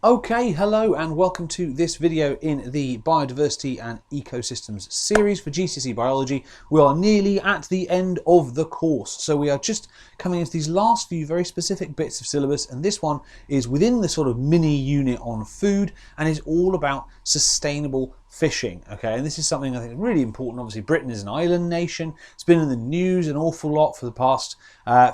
Okay, hello and welcome to this video in the Biodiversity and Ecosystems series for GCSE Biology. We are nearly at the end of the course, so we are just coming into these last few very specific bits of syllabus, and this one is within the sort of mini unit on food and is all about sustainable fishing. Okay, and this is something I think is really important. Obviously, Britain is an island nation. It's been in the news an awful lot for the past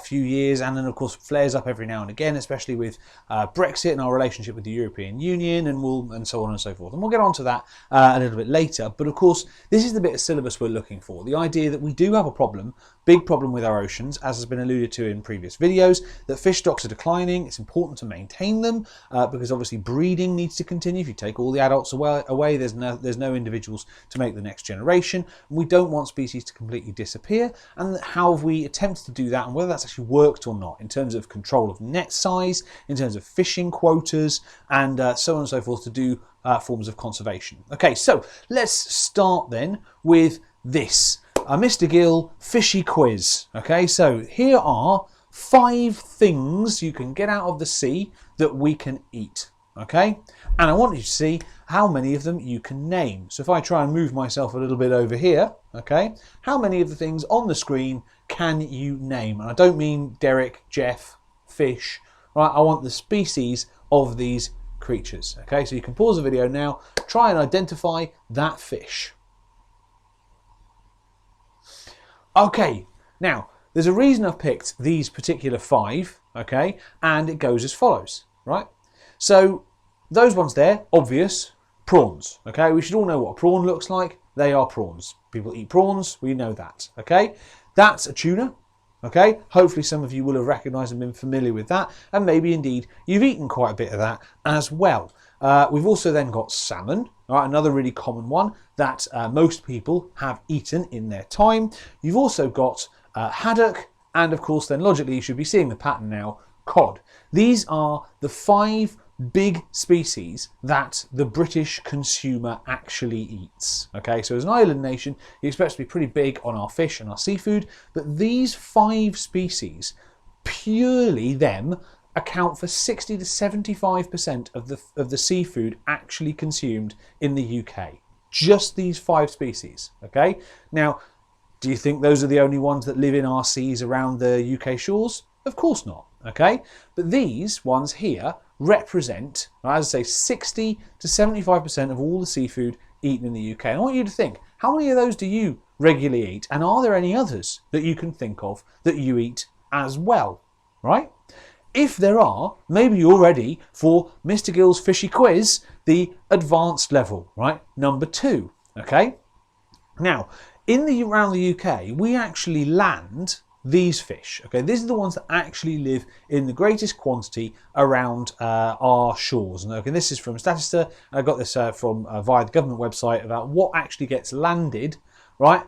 few years, and then of course flares up every now and again, especially with Brexit and our relationship with the European Union, and so on and so forth. And we'll get on to that a little bit later. But of course, this is the bit of syllabus we're looking for. The idea that we do have a problem, big problem with our oceans, as has been alluded to in previous videos, that fish stocks are declining. It's important to maintain them because obviously breeding needs to continue. If you take all the adults away, there's no individuals to make the next generation. We don't want species to completely disappear. And how have we attempted to do that, and whether that's actually worked or not, in terms of control of net size, in terms of fishing quotas, and so on and so forth, to do forms of conservation. Okay, so let's start then with this. Mr. Gill fishy quiz. Okay, so here are 5 things you can get out of the sea that we can eat. Okay, and I want you to see how many of them you can name. So if I try and move myself a little bit over here, okay, how many of the things on the screen can you name? And I don't mean Derek, Jeff, fish, right? I want the species of these creatures. Okay, so you can pause the video now, try and identify that fish. Okay, now there's a reason I've picked these particular 5, okay, and it goes as follows, right? So those ones there, obvious, prawns, okay? We should all know what a prawn looks like. They are prawns. People eat prawns, we know that, okay? That's a tuna, okay? Hopefully some of you will have recognised and been familiar with that, and maybe indeed you've eaten quite a bit of that as well. We've also then got salmon, right? Another really common one that most people have eaten in their time. You've also got haddock, and of course then logically you should be seeing the pattern now, cod. These are the 5 big species that the British consumer actually eats. Okay, so as an island nation, you expect to be pretty big on our fish and our seafood, but these 5 species, purely them, account for 60 to 75% of the seafood actually consumed in the UK. Just these 5 species, okay? Now, do you think those are the only ones that live in our seas around the UK shores? Of course not, okay? But these ones here represent, as I say, 60 to 75% of all the seafood eaten in the UK. And I want you to think, how many of those do you regularly eat? And are there any others that you can think of that you eat as well, right? If there are, maybe you're ready for Mr. Gill's fishy quiz, the advanced level, right? Number 2, okay? Now, around the UK, we actually land these fish. Okay, these are the ones that actually live in the greatest quantity around our shores. And okay, this is from Statista. I got this from via the government website about what actually gets landed, right,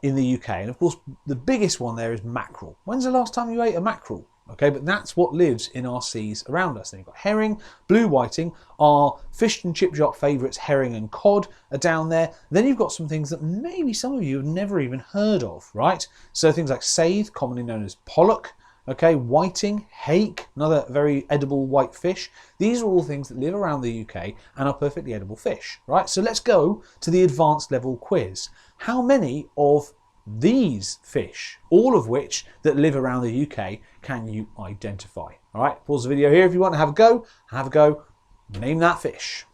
in the UK. And of course, the biggest one there is mackerel. When's the last time you ate a mackerel? Okay, but that's what lives in our seas around us. Then you've got herring, blue whiting, our fish and chip shop favourites, herring and cod are down there. Then you've got some things that maybe some of you have never even heard of, right? So things like saithe, commonly known as pollock, okay, whiting, hake, another very edible white fish. These are all things that live around the UK and are perfectly edible fish, right? So let's go to the advanced level quiz. How many of these fish, all of which that live around the UK, can you identify? All right, pause the video here if you want to have a go. Have a go. Name that fish.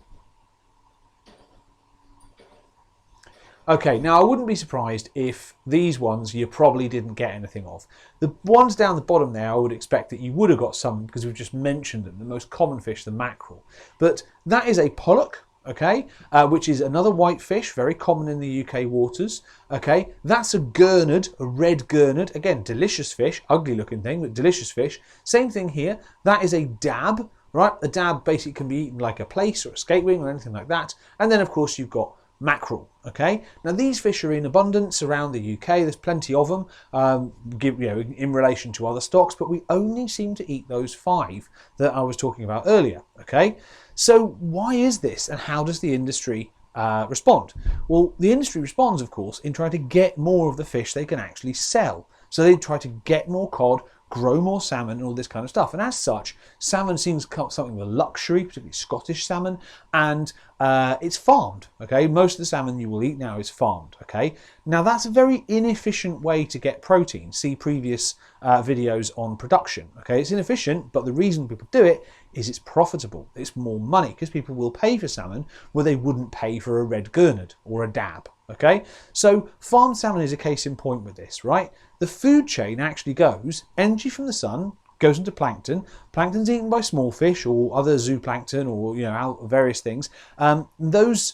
Okay, now I wouldn't be surprised if these ones you probably didn't get anything of. The ones down the bottom there, I would expect that you would have got some because we've just mentioned them. The most common fish, the mackerel. But that is a pollock. Okay, which is another white fish, very common in the UK waters. Okay, that's a gurnard, a red gurnard. Again, delicious fish, ugly looking thing, but delicious fish. Same thing here. That is a dab, right? A dab basically can be eaten like a plaice or a skate wing or anything like that. And then, of course, you've got mackerel. Okay, now these fish are in abundance around the UK. There's plenty of them, in relation to other stocks, but we only seem to eat those 5 that I was talking about earlier. Okay, so why is this, and how does the industry respond? Well, the industry responds, of course, in trying to get more of the fish they can actually sell. So they try to get more cod, grow more salmon and all this kind of stuff. And as such, salmon seems something of a luxury, particularly Scottish salmon, and it's farmed, okay? Most of the salmon you will eat now is farmed, okay? Now that's a very inefficient way to get protein. See previous videos on production, okay? It's inefficient, but the reason people do it is it's profitable. It's more money because people will pay for salmon where they wouldn't pay for a red gurnard or a dab, okay? So farmed salmon is a case in point with this, right? The food chain actually goes energy from the sun, goes into plankton. Plankton's eaten by small fish or other zooplankton or, you know, various things. Those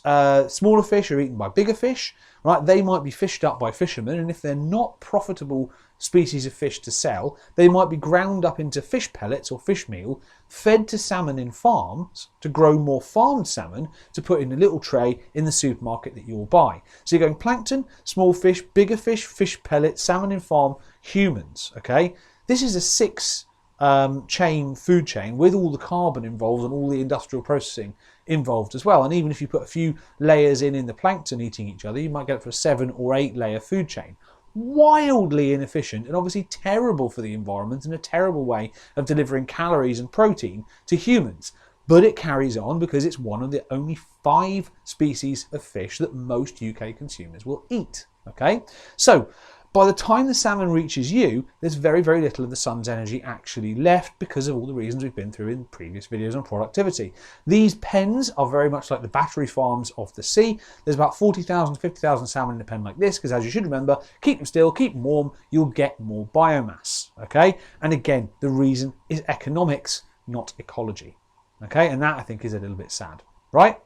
smaller fish are eaten by bigger fish, right? They might be fished up by fishermen, and if they're not profitable species of fish to sell, they might be ground up into fish pellets or fish meal, fed to salmon in farms to grow more farmed salmon to put in a little tray in the supermarket that you'll buy. So you're going plankton, small fish, bigger fish, fish pellets, salmon in farm, humans, okay? This is a six food chain with all the carbon involved and all the industrial processing involved as well. And even if you put a few layers in the plankton eating each other, you might get it for a 7 or 8 layer food chain. Wildly inefficient and obviously terrible for the environment and a terrible way of delivering calories and protein to humans. But it carries on because it's one of the only 5 species of fish that most UK consumers will eat. Okay, so by the time the salmon reaches you, there's very, very little of the sun's energy actually left because of all the reasons we've been through in previous videos on productivity. These pens are very much like the battery farms of the sea. There's about 40,000, 50,000 salmon in a pen like this because, as you should remember, keep them still, keep them warm, you'll get more biomass, okay? And again, the reason is economics, not ecology, okay? And that, I think, is a little bit sad, right?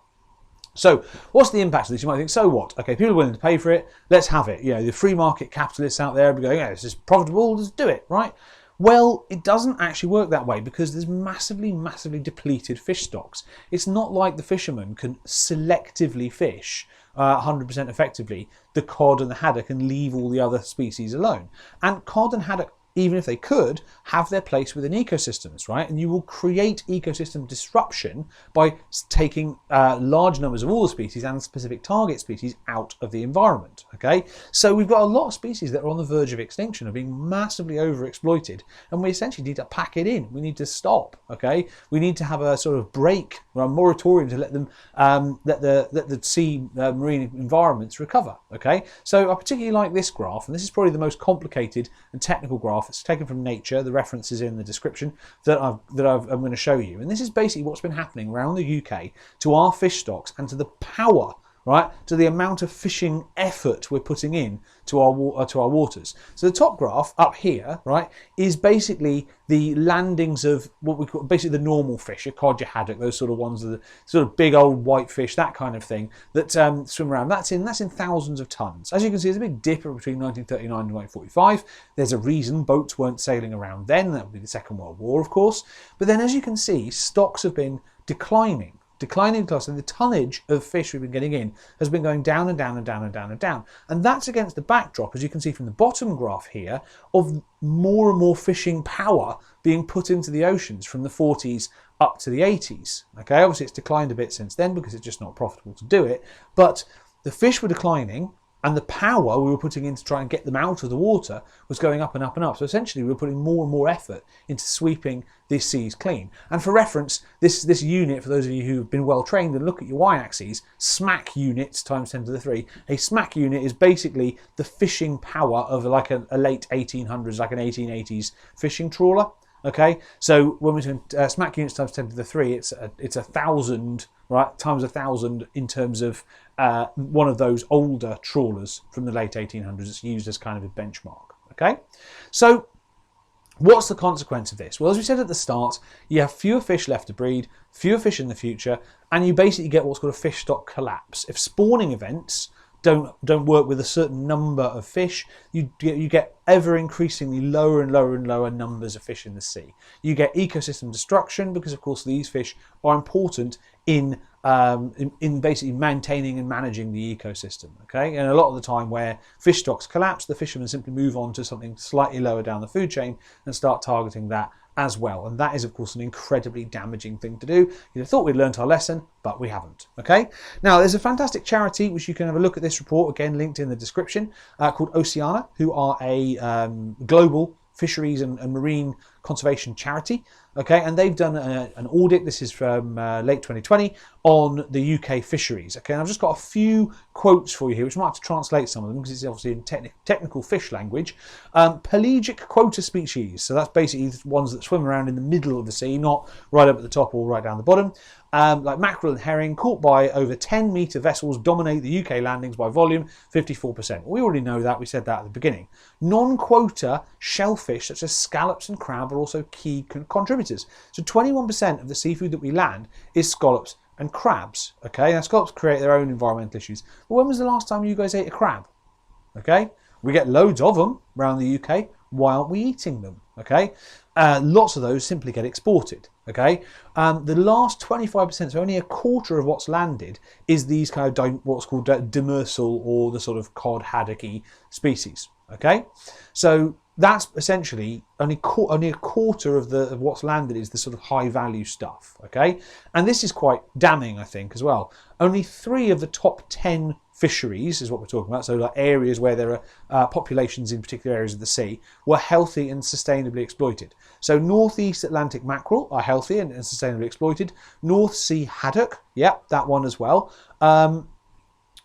So what's the impact of this? You might think, so what? Okay, people are willing to pay for it. Let's have it. You know, the free market capitalists out there will be going, yeah, this is profitable. Let's do it, right? Well, it doesn't actually work that way because there's massively, massively depleted fish stocks. It's not like the fishermen can selectively fish 100% effectively the cod and the haddock and leave all the other species alone. And cod and haddock, even if they could, have their place within ecosystems, right? And you will create ecosystem disruption by taking large numbers of all the species and specific target species out of the environment, okay? So we've got a lot of species that are on the verge of extinction, of being massively overexploited, and we essentially need to pack it in. We need to stop, okay? We need to have a sort of break or a moratorium to let them, let the sea marine environments recover, okay? So I particularly like this graph, and this is probably the most complicated and technical graph. It's taken from Nature. The reference is in the description that I'm going to show you. And this is basically what's been happening around the UK to our fish stocks and to the power, right, to the amount of fishing effort we're putting in to our waters. So the top graph up here, right, is basically the landings of what we call basically the normal fish, your cod, your haddock, those sort of ones, the sort of big old white fish, that kind of thing that swim around. That's in thousands of tons. As you can see, there's a big dip between 1939 and 1945. There's a reason boats weren't sailing around then. That would be the Second World War, of course. But then, as you can see, stocks have been declining class, and the tonnage of fish we've been getting in has been going down and down and down and down and down. And that's against the backdrop, as you can see from the bottom graph here, of more and more fishing power being put into the oceans from the 40s up to the 80s. Okay, obviously it's declined a bit since then because it's just not profitable to do it, but the fish were declining, and the power we were putting in to try and get them out of the water was going up and up and up. So essentially we were putting more and more effort into sweeping these seas clean. And for reference, this unit, for those of you who've been well trained and look at your y-axes, SMAC units times 10 to the 3. A SMAC unit is basically the fishing power of like a late 1800s, like an 1880s fishing trawler. Okay, so when we're doing SMAC units times 10 to the 3, it's 1,000, right, times 1,000 in terms of one of those older trawlers from the late 1800s. It's used as kind of a benchmark. Okay, so what's the consequence of this? Well, as we said at the start, you have fewer fish left to breed, fewer fish in the future, and you basically get what's called a fish stock collapse. If spawning events don't work with a certain number of fish, you get ever increasingly lower and lower and lower numbers of fish in the sea. You get ecosystem destruction because, of course, these fish are important in basically maintaining and managing the ecosystem. Okay, and a lot of the time where fish stocks collapse, the fishermen simply move on to something slightly lower down the food chain and start targeting that as well. And that is, of course, an incredibly damaging thing to do. You'd have thought we'd learnt our lesson, but we haven't. Okay, now there's a fantastic charity which you can have a look at this report, again linked in the description, called Oceana, who are a global fisheries and marine conservation charity, okay, and they've done an audit. This is from late 2020 on the UK fisheries, okay, and I've just got a few quotes for you here, which I might have to translate some of them because it's obviously in technical fish language. Pelagic quota species, so that's basically the ones that swim around in the middle of the sea, not right up at the top or right down the bottom. Like mackerel and herring, caught by over 10-metre vessels, dominate the UK landings by volume, 54%. We already know that, we said that at the beginning. Non-quota shellfish such as scallops and crab are also key contributors. So 21% of the seafood that we land is scallops and crabs. Okay, now scallops create their own environmental issues. But when was the last time you guys ate a crab? Okay, we get loads of them around the UK. Why aren't we eating them? Okay, lots of those simply get exported. Okay, the last 25%, so only a quarter of what's landed, is these kind of what's called demersal or the sort of cod haddocky species. Okay, so that's essentially only a quarter of what's landed is the sort of high value stuff. Okay, and this is quite damning, I think, as well. Only 3 of the top 10 fisheries is what we're talking about, so like areas where there are populations in particular areas of the sea, were healthy and sustainably exploited. So Northeast Atlantic mackerel are healthy and sustainably exploited. North Sea haddock, yep, that one as well.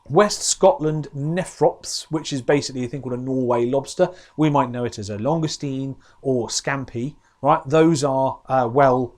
West Scotland nephrops, which is basically a thing called a Norway lobster. We might know it as a langoustine or scampi, right? Those are well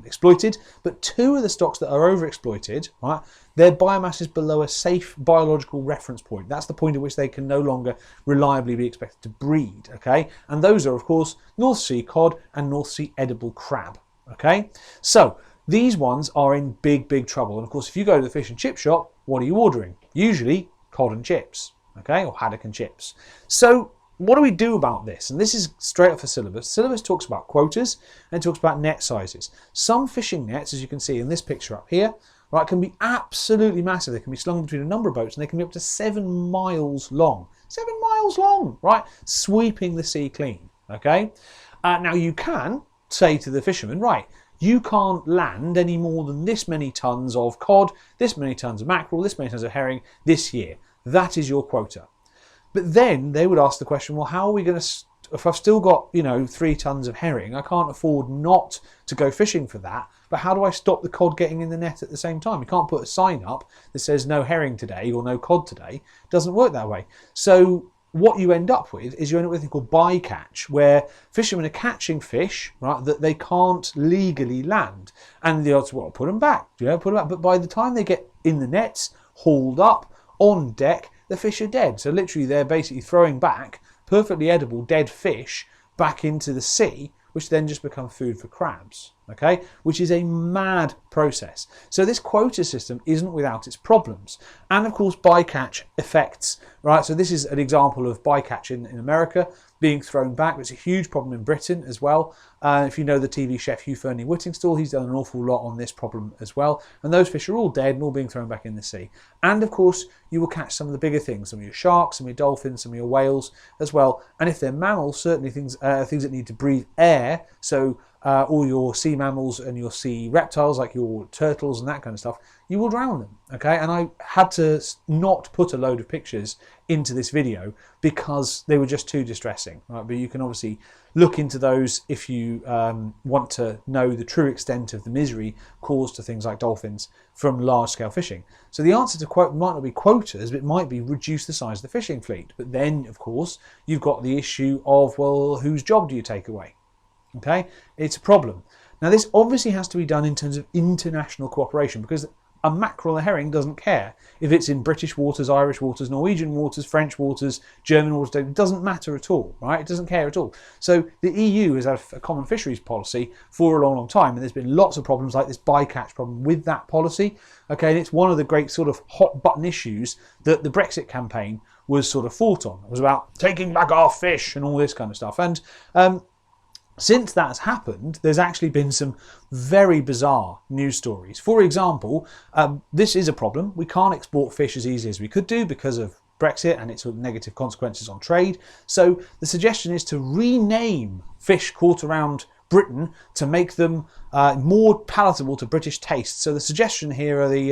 exploited, but 2 of the stocks that are overexploited, right, their biomass is below a safe biological reference point. That's the point at which they can no longer reliably be expected to breed, okay? And those are, of course, North Sea cod and North Sea edible crab, okay? So these ones are in big trouble. And of course, if you go to the fish and chip shop, what are you ordering? Usually cod and chips, okay, or haddock and chips. So what do we do about this? And this is straight off the syllabus. Syllabus talks about quotas and talks about net sizes. Some fishing nets, as you can see in this picture up here, right, can be absolutely massive. They can be slung between a number of boats and they can be up to 7 miles long. 7 miles long, right? Sweeping the sea clean, okay? Now you can say to the fisherman, right, you can't land any more than this many tons of cod, this many tons of mackerel, this many tons of herring this year. That is your quota. But then they would ask the question, well, how are we going to, if I've still got, 3 tons of herring, I can't afford not to go fishing for that, but how do I stop the cod getting in the net at the same time? You can't put a sign up that says no herring today or no cod today. It doesn't work that way. So what you end up with is you end up with a thing called bycatch, where fishermen are catching fish, right, that they can't legally land. And the odds, well, put them back, put them back. But by the time they get in the nets, hauled up, on deck, the fish are dead. So literally they're basically throwing back perfectly edible dead fish back into the sea, which then just become food for crabs, okay? Which is a mad process. So this quota system isn't without its problems. And of course, bycatch effects, right? So this is an example of bycatch in America being thrown back. It's a huge problem in Britain as well. If you know the TV chef Hugh Fearnley-Whittingstall, he's done an awful lot on this problem as well. And those fish are all dead and all being thrown back in the sea. And of course, you will catch some of the bigger things, some of your sharks, some of your dolphins, some of your whales as well. And if they're mammals, certainly things that need to breathe air, so all your sea mammals and your sea reptiles like your turtles and that kind of stuff, you will drown them, okay? And I had to not put a load of pictures into this video because they were just too distressing, right? But you can obviously look into those if you want to know the true extent of the misery caused to things like dolphins from large-scale fishing. So the answer to quote might not be quotas, but it might be reduce the size of the fishing fleet. But then, of course, you've got the issue of, well, whose job do you take away? Okay, it's a problem. Now, this obviously has to be done in terms of international cooperation, because a mackerel or herring doesn't care if it's in British waters, Irish waters, Norwegian waters, French waters, German waters. It doesn't matter at all, right? It doesn't care at all. So the EU has had a common fisheries policy for a long time, and there's been lots of problems like this bycatch problem with that policy. Okay, and it's one of the great sort of hot button issues that the Brexit campaign was sort of fought on. It was about taking back our fish and all this kind of stuff. And since that's happened, there's actually been some very bizarre news stories. For example, this is a problem. We can't export fish as easily as we could do because of Brexit and its sort of negative consequences on trade. So the suggestion is to rename fish caught around Britain to make them more palatable to British tastes. So the suggestion here are the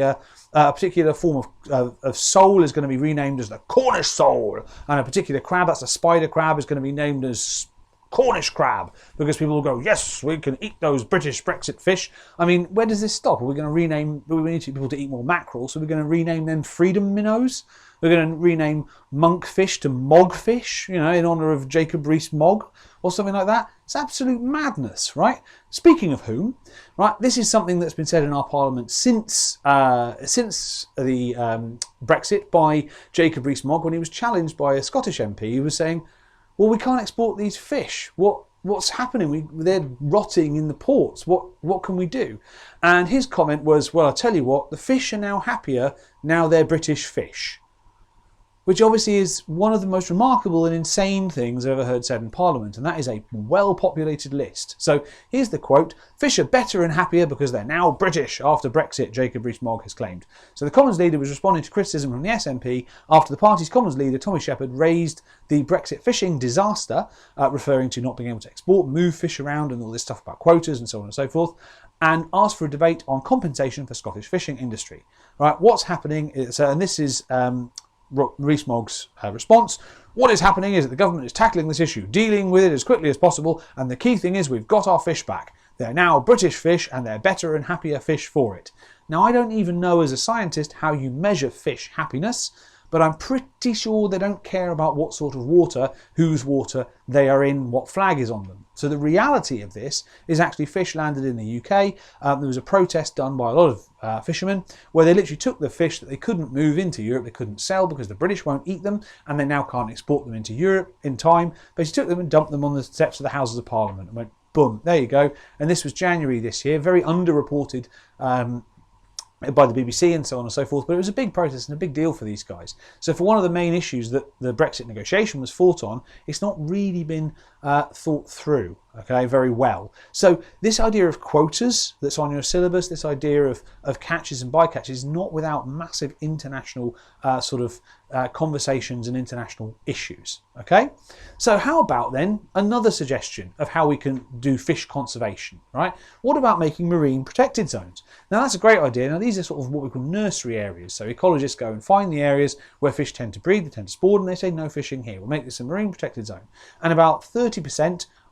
a particular form of sole is going to be renamed as the Cornish sole, and a particular crab, that's a spider crab, is going to be named as Cornish crab, because people will go, yes, we can eat those British Brexit fish. I mean, where does this stop? Are we going to rename, we need people to eat more mackerel, so we're going to rename them freedom minnows? We're going to rename monkfish to mogfish, you know, in honour of Jacob Rees-Mogg or something like that. It's absolute madness, right? Speaking of whom, right, this is something that's been said in our parliament since the Brexit by Jacob Rees-Mogg when he was challenged by a Scottish MP. He was saying, well, we can't export these fish. What's happening? They're rotting in the ports. What can we do? And his comment was, well, I'll tell you what, the fish are now happier now they're British fish. Which obviously is one of the most remarkable and insane things I've ever heard said in Parliament, and that is a well-populated list. So here's the quote: "Fish are better and happier because they're now British after Brexit," Jacob Rees-Mogg has claimed. So the Commons leader was responding to criticism from the SNP after the party's Commons leader, Tommy Shepherd, raised the Brexit fishing disaster, referring to not being able to export, move fish around and all this stuff about quotas and so on and so forth, and asked for a debate on compensation for Scottish fishing industry. Right, what's happening is, and this is Rees-Mogg's response: "What is happening is that the government is tackling this issue, dealing with it as quickly as possible, and the key thing is we've got our fish back. They're now British fish and they're better and happier fish for it." Now, I don't even know as a scientist how you measure fish happiness, but I'm pretty sure they don't care about what sort of water, whose water they are in, what flag is on them. So the reality of this is actually fish landed in the UK. There was a protest done by a lot of fishermen where they literally took the fish that they couldn't move into Europe, they couldn't sell because the British won't eat them, and they now can't export them into Europe in time. But he took them and dumped them on the steps of the Houses of Parliament and went, boom, there you go. And this was January this year, very underreported by the BBC and so on and so forth, but it was a big protest and a big deal for these guys. So for one of the main issues that the Brexit negotiation was fought on, it's not really been thought through, okay, very well. So this idea of quotas that's on your syllabus, this idea of catches and bycatches, is not without massive international conversations and international issues, okay? So how about then another suggestion of how we can do fish conservation, right? What about making marine protected zones? Now that's a great idea. Now these are sort of what we call nursery areas. So ecologists go and find the areas where fish tend to breed, they tend to spawn, and they say no fishing here. We'll make this a marine protected zone. And about 30%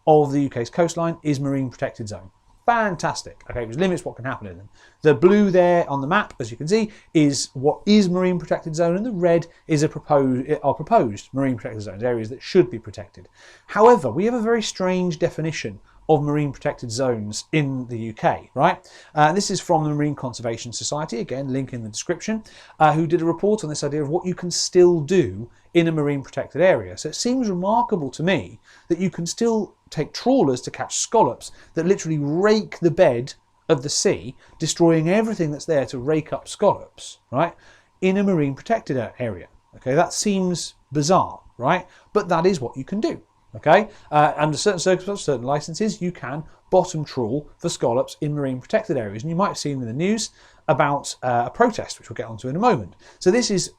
of the UK's coastline is marine protected zone. Fantastic. Okay, which limits what can happen in them. The blue there on the map, as you can see, is what is marine protected zone, and the red is proposed marine protected zones, areas that should be protected. However, we have a very strange definition of marine protected zones in the UK, right? This is from the Marine Conservation Society, again, link in the description, who did a report on this idea of what you can still do in a marine protected area. So it seems remarkable to me that you can still take trawlers to catch scallops that literally rake the bed of the sea, destroying everything that's there to rake up scallops, right, in a marine protected area. Okay, that seems bizarre, right? But that is what you can do. Okay, under certain circumstances, certain licenses, you can bottom trawl for scallops in marine protected areas. And you might have seen in the news about a protest, which we'll get onto in a moment. So this is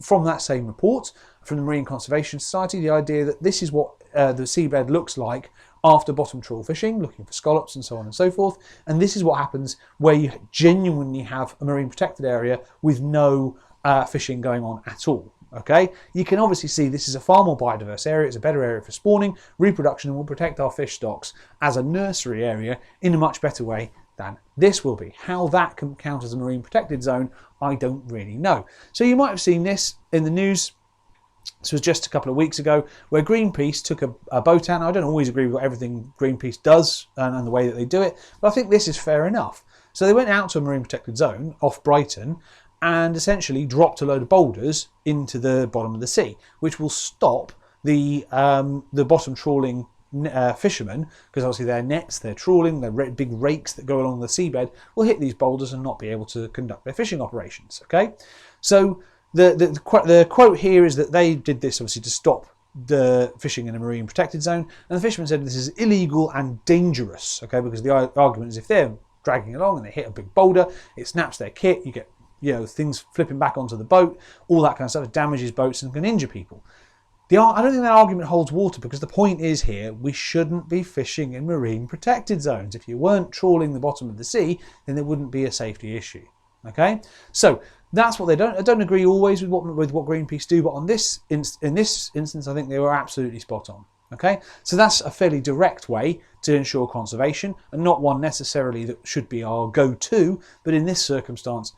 from that same report from the Marine Conservation Society, the idea that this is what the seabed looks like after bottom trawl fishing, looking for scallops and so on and so forth. And this is what happens where you genuinely have a marine protected area with no fishing going on at all. Okay, you can obviously see this is a far more biodiverse area. It's a better area for spawning, reproduction, and will protect our fish stocks as a nursery area in a much better way than this will be. How that can count as a marine protected zone, I don't really know. So you might have seen this in the news. This was just a couple of weeks ago where Greenpeace took a boat out. Now, I don't always agree with everything Greenpeace does and the way that they do it, but I think this is fair enough. So they went out to a marine protected zone off Brighton and essentially dropped a load of boulders into the bottom of the sea, which will stop the bottom trawling fishermen, because obviously their nets, their trawling, their big rakes that go along the seabed will hit these boulders and not be able to conduct their fishing operations. Okay, so the quote here is that they did this obviously to stop the fishing in a marine protected zone, and the fishermen said this is illegal and dangerous. Okay, because the argument is if they're dragging along and they hit a big boulder, it snaps their kit, you get things flipping back onto the boat, all that kind of stuff. It damages boats and can injure people. I don't think that argument holds water, because the point is here, we shouldn't be fishing in marine protected zones. If you weren't trawling the bottom of the sea, then there wouldn't be a safety issue. Okay, so that's what they don't. I don't agree always with what Greenpeace do, but on in this instance, I think they were absolutely spot on. Okay, so that's a fairly direct way to ensure conservation, and not one necessarily that should be our go-to, but in this circumstance,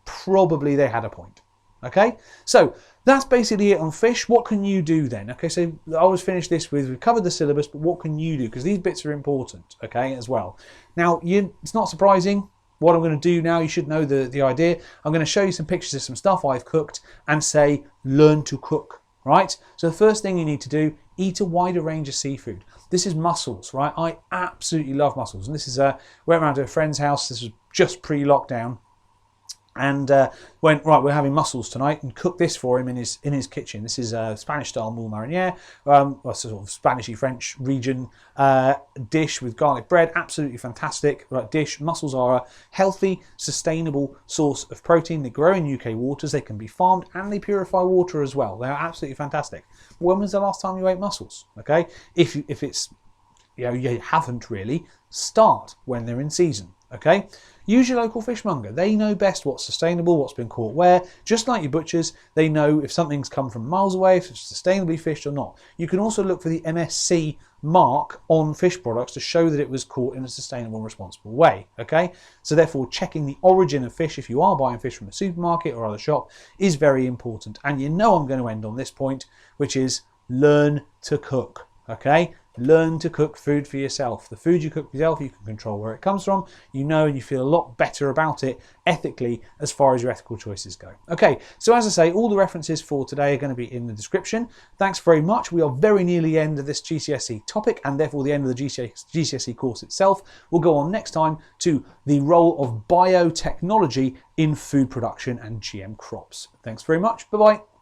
probably they had a point. Okay, so that's basically it on fish. What can you do then? Okay, so I always finish this with, we've covered the syllabus, but what can you do? Because these bits are important, okay, as well. Now, it's not surprising what I'm going to do now. You should know the idea. I'm going to show you some pictures of some stuff I've cooked and say, learn to cook, right? So the first thing you need to do, eat a wider range of seafood. This is mussels, right? I absolutely love mussels. And this is, went around to a friend's house. This was just pre-lockdown. And went, right, we're having mussels tonight, and cooked this for him in his kitchen. This is a Spanish-style moule marinière, a sort of Spanishy-French region dish with garlic bread. Absolutely fantastic dish. Mussels are a healthy, sustainable source of protein. They grow in UK waters. They can be farmed, and they purify water as well. They are absolutely fantastic. When was the last time you ate mussels? Okay, if it's you haven't really, start when they're in season. Okay, use your local fishmonger. They know best what's sustainable, what's been caught where. Just like your butchers, they know if something's come from miles away, if it's sustainably fished or not. You can also look for the MSC mark on fish products to show that it was caught in a sustainable and responsible way. Okay, so therefore checking the origin of fish if you are buying fish from a supermarket or other shop is very important. And you know I'm going to end on this point, which is learn to cook. Okay, learn to cook food for yourself. The food you cook for yourself, you can control where it comes from. You know, and you feel a lot better about it ethically as far as your ethical choices go. Okay, so as I say, all the references for today are going to be in the description. Thanks very much. We are very nearly the end of this GCSE topic, and therefore the end of the GCSE course itself. We'll go on next time to the role of biotechnology in food production and GM crops. Thanks very much. Bye-bye.